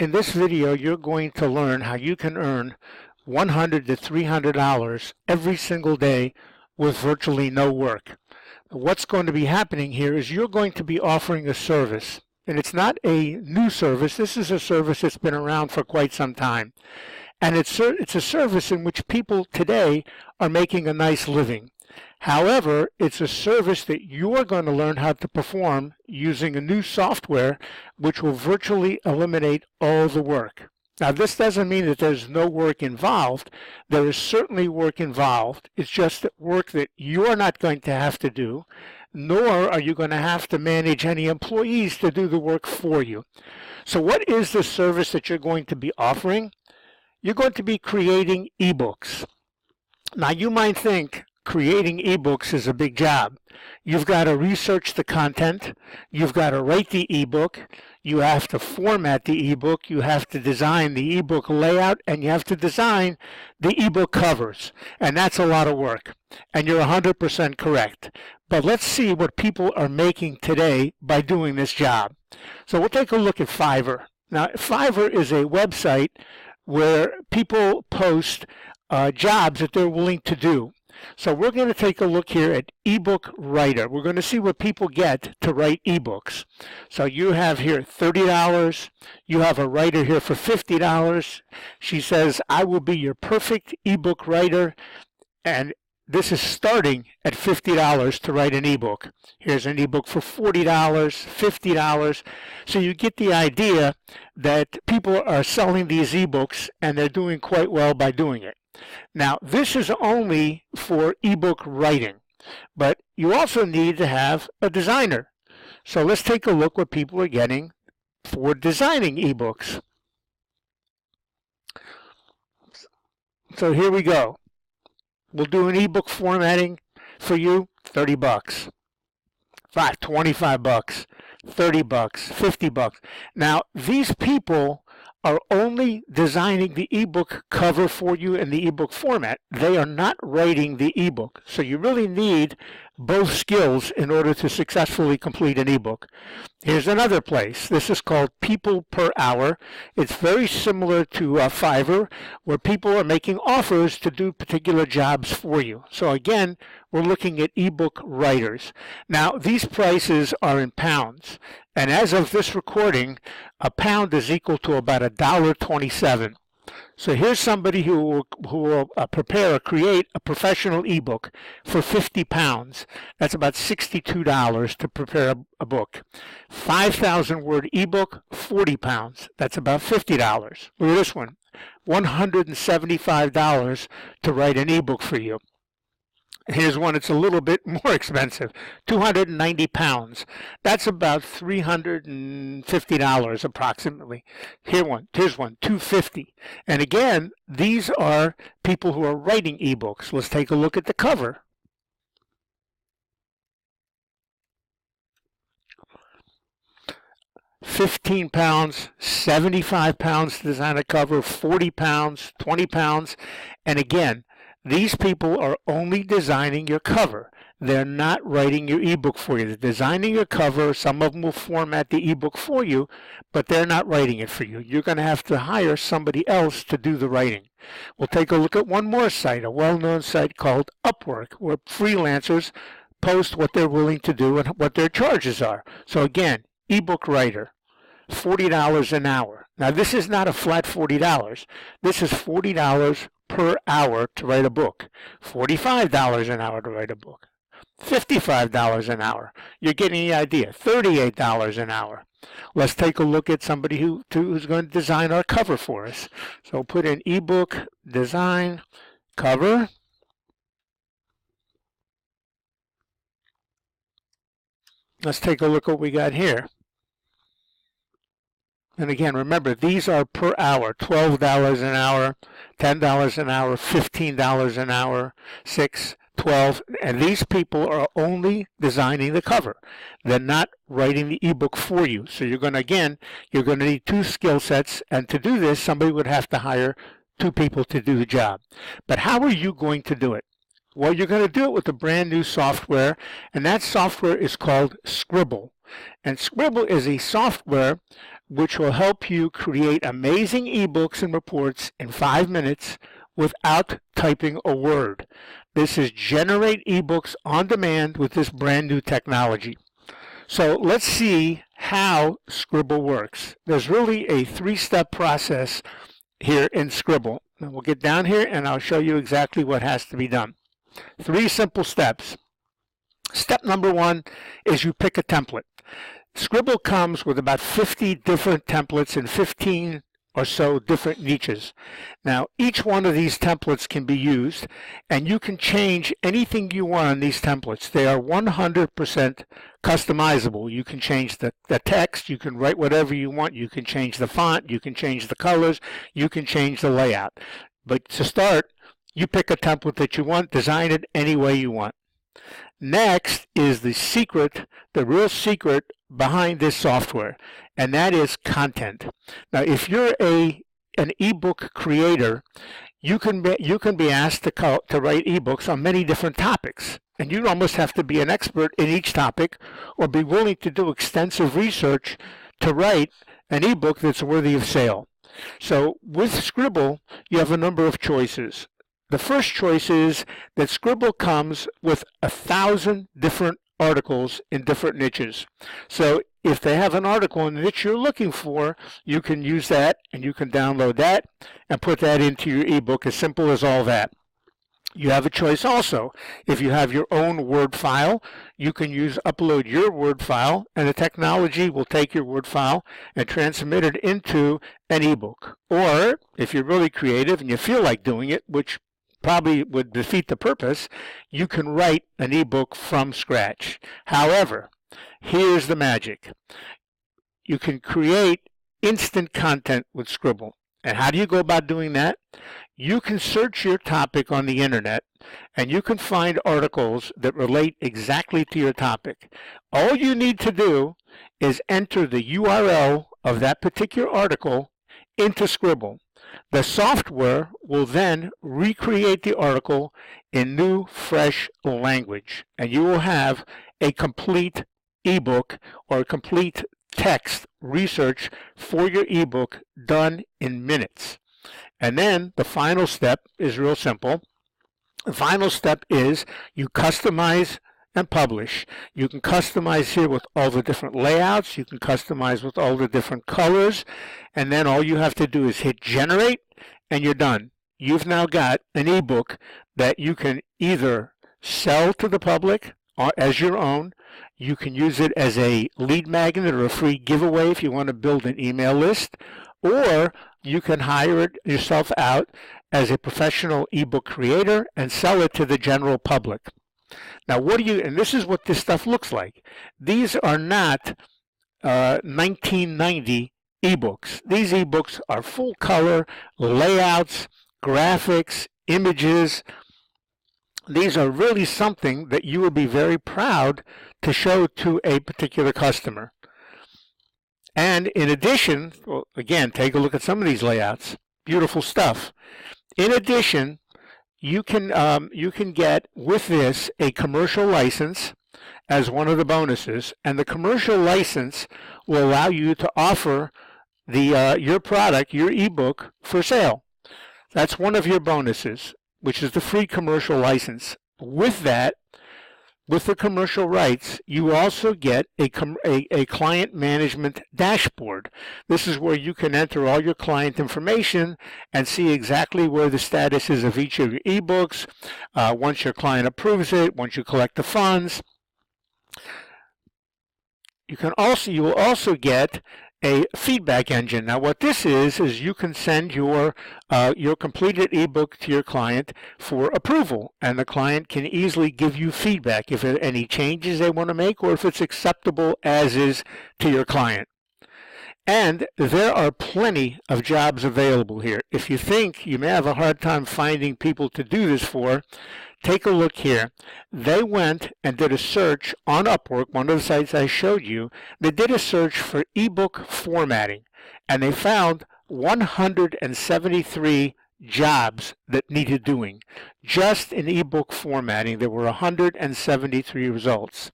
In this video, you're going to learn how you can earn $100 to $300 every single day with virtually no work. What's going to be happening here is you're going to be offering a service, and it's not a new service. This is a service that's been around for quite some time, and it's a service in which people today are making a nice living. However, it's a service that you're going to learn how to perform using a new software which will virtually eliminate all the work. Now, this doesn't mean that there's no work involved. There is certainly work involved. It's just that work that you're not going to have to do, nor are you going to have to manage any employees to do the work for you. So what is the service that you're going to be offering? You're going to be creating ebooks. Now, you might think creating ebooks is a big job. You've got to research the content. You've got to write the ebook. You have to format the ebook. You have to design the ebook layout, and you have to design the ebook covers. And that's a lot of work. And you're 100% correct. But let's see what people are making today by doing this job. So we'll take a look at Fiverr. Now, Fiverr is a website where people post jobs that they're willing to do. So we're going to take a look here at ebook writer. We're going to see what people get to write ebooks. So you have here $30. You have a writer here for $50. She says, I will be your perfect ebook writer. And this is starting at $50 to write an ebook. Here's an ebook for $40, $50. So you get the idea that people are selling these ebooks and they're doing quite well by doing it. Now, this is only for ebook writing, but you also need to have a designer. So let's take a look what people are getting for designing ebooks. So here we go. We'll do an ebook formatting for you, $30. 25 bucks, 30 bucks, 50 bucks. Now, these people are only designing the ebook cover for you in the ebook format. They are not writing the ebook. So you really need both skills in order to successfully complete an ebook. Here's another place. This is called People Per Hour. It's very similar to Fiverr, where people are making offers to do particular jobs for you. So again, we're looking at ebook writers. Now, these prices are in pounds. And as of this recording, a pound is equal to about $1.27. So here's somebody who will prepare or create a professional ebook for 50 pounds. That's about $62 to prepare a book. 5,000 word ebook, 40 pounds. That's about $50. Look at this one, $175 to write an ebook for you. Here's one that's a little bit more expensive, 290 pounds. That's about $350 approximately. Here's one, $250. And again, these are people who are writing ebooks. Let's take a look at the cover. £15, 75 pounds to design a cover, 40 pounds, 20 pounds. And again, these people are only designing your cover. They're not writing your ebook for you. They're designing your cover. Some of them will format the ebook for you, but they're not writing it for you. You're going to have to hire somebody else to do the writing. We'll take a look at one more site, a well-known site called Upwork, where freelancers post what they're willing to do and what their charges are. So again, ebook writer, $40 an hour. Now, this is not a flat $40. This is $40 per hour to write a book, $45 an hour to write a book, $55 an hour. You're getting the idea, $38 an hour. Let's take a look at somebody who's going to design our cover for us. So put in ebook design cover. Let's take a look at what we got here. And again, remember, these are per hour, $12 an hour, $10 an hour, $15 an hour, $6, $12. And these people are only designing the cover. They're not writing the ebook for you. So you're going to need two skill sets. And to do this, somebody would have to hire two people to do the job. But how are you going to do it? Well, you're going to do it with a brand new software, and that software is called Sqribble. And Sqribble is a software which will help you create amazing ebooks and reports in 5 minutes without typing a word. This is Generate eBooks on demand with this brand new technology. So let's see how Sqribble works. There's really a 3-step process here in Sqribble. And we'll get down here and I'll show you exactly what has to be done. 3 simple steps. Step number 1 is you pick a template. Sqribble comes with about 50 different templates in 15 or so different niches. Now, each one of these templates can be used, and you can change anything you want on these templates. They are 100% customizable. You can change the text, you can write whatever you want, you can change the font, you can change the colors, you can change the layout. But to start, you pick a template that you want, design it any way you want. Next is the secret, the real secret behind this software, and that is content. Now, if you're an ebook creator, you can be asked to write ebooks on many different topics, and you almost have to be an expert in each topic or be willing to do extensive research to write an ebook that's worthy of sale. So with Sqribble, you have a number of choices. The first choice is that Sqribble comes with 1,000 different articles in different niches. So if they have an article in the niche you're looking for, you can use that and you can download that and put that into your ebook. As simple as all that. You have a choice also. If you have your own Word file, you can upload your Word file, and the technology will take your Word file and transmit it into an ebook. Or if you're really creative and you feel like doing it, which probably would defeat the purpose, you can write an ebook from scratch. However, here's the magic. You can create instant content with Sqribble. And how do you go about doing that? You can search your topic on the internet and you can find articles that relate exactly to your topic. All you need to do is enter the URL of that particular article into Sqribble. The software will then recreate the article in new, fresh language, and you will have a complete ebook or a complete text research for your ebook done in minutes. And then the final step is real simple. The final step is you customize and publish. You can customize here with all the different layouts. You can customize with all the different colors. And then all you have to do is hit generate and you're done. You've now got an ebook that you can either sell to the public as your own. You can use it as a lead magnet or a free giveaway if you want to build an email list. Or you can hire it yourself out as a professional ebook creator and sell it to the general public. Now, and this is what this stuff looks like. These are not 1990 ebooks. These ebooks are full color, layouts, graphics, images. These are really something that you would be very proud to show to a particular customer. And in addition, well, again, take a look at some of these layouts. Beautiful stuff. In addition, you can get with this a commercial license as one of the bonuses, and the commercial license will allow you to offer your product, your ebook, for sale. That's one of your bonuses, which is the free commercial license. With that, with the commercial rights, you also get a client management dashboard. This is where you can enter all your client information and see exactly where the status is of each of your ebooks, once your client approves it, once you collect the funds. You will also get a feedback engine. Now, what this is you can send your completed ebook to your client for approval, and the client can easily give you feedback if there are any changes they want to make or if it's acceptable as is to your client. And there are plenty of jobs available here. If you think you may have a hard time finding people to do this for, take a look here. They went and did a search on Upwork, one of the sites I showed you. They did a search for ebook formatting, and they found 173 jobs that needed doing. Just in ebook formatting, there were 173 results.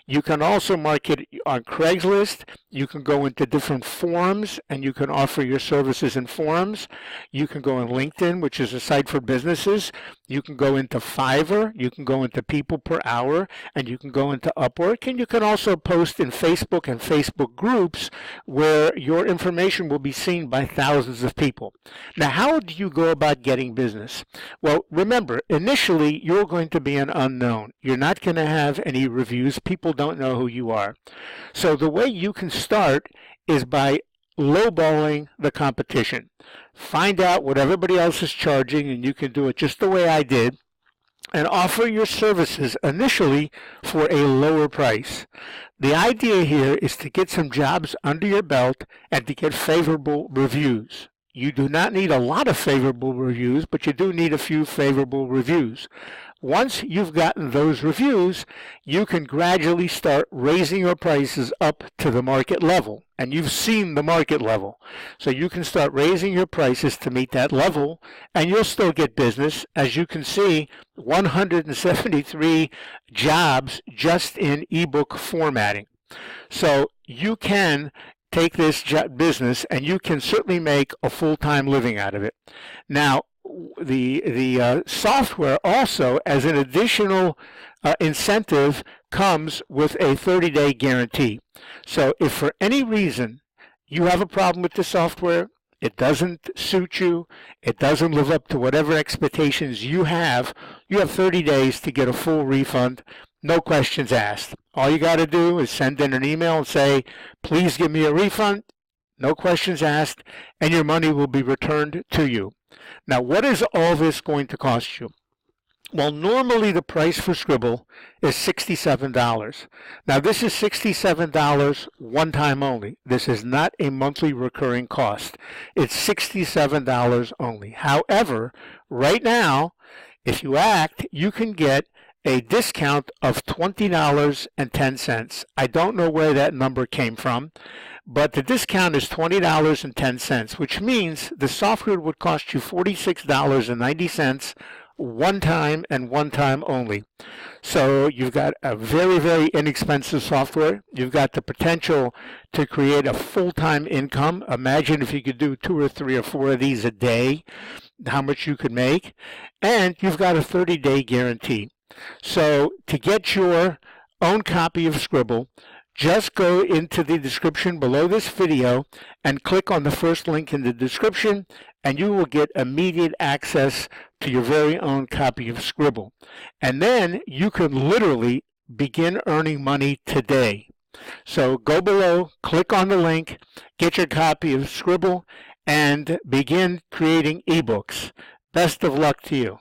You can also market on Craigslist. You can go into different forums and you can offer your services in forums. You can go on LinkedIn, which is a site for businesses. You can go into Fiverr. You can go into People Per Hour, and you can go into Upwork. And you can also post in Facebook and Facebook groups where your information will be seen by thousands of people. Now, how do you go about getting business? Well, remember, initially, you're going to be an unknown. You're not going to have any reviews. People don't know who you are. So the way you can start is by lowballing the competition. Find out what everybody else is charging, and you can do it just the way I did, and offer your services initially for a lower price. The idea here is to get some jobs under your belt and to get favorable reviews. You do not need a lot of favorable reviews, but you do need a few favorable reviews. Once you've gotten those reviews, you can gradually start raising your prices up to the market level. And you've seen the market level. So you can start raising your prices to meet that level, and you'll still get business. As you can see, 173 jobs just in ebook formatting. So you can take this business, and you can certainly make a full-time living out of it. Now, the software also, as an additional incentive, comes with a 30-day guarantee. So if for any reason you have a problem with the software, it doesn't suit you, it doesn't live up to whatever expectations you have 30 days to get a full refund, no questions asked. All you got to do is send in an email and say, please give me a refund, no questions asked, and your money will be returned to you. Now, what is all this going to cost you? Well, normally the price for Sqribble is $67. Now, this is $67 one time only. This is not a monthly recurring cost. It's $67 only. However, right now, if you act, you can get a discount of $20.10. I don't know where that number came from, but the discount is $20.10, which means the software would cost you $46.90 one time and one time only. So you've got a very, very inexpensive software. You've got the potential to create a full-time income. Imagine if you could do 2 or 3 or 4 of these a day, how much you could make. And you've got a 30-day guarantee. So to get your own copy of Sqribble, just go into the description below this video and click on the first link in the description, and you will get immediate access to your very own copy of Sqribble. And then you can literally begin earning money today. So go below, click on the link, get your copy of Sqribble, and begin creating ebooks. Best of luck to you.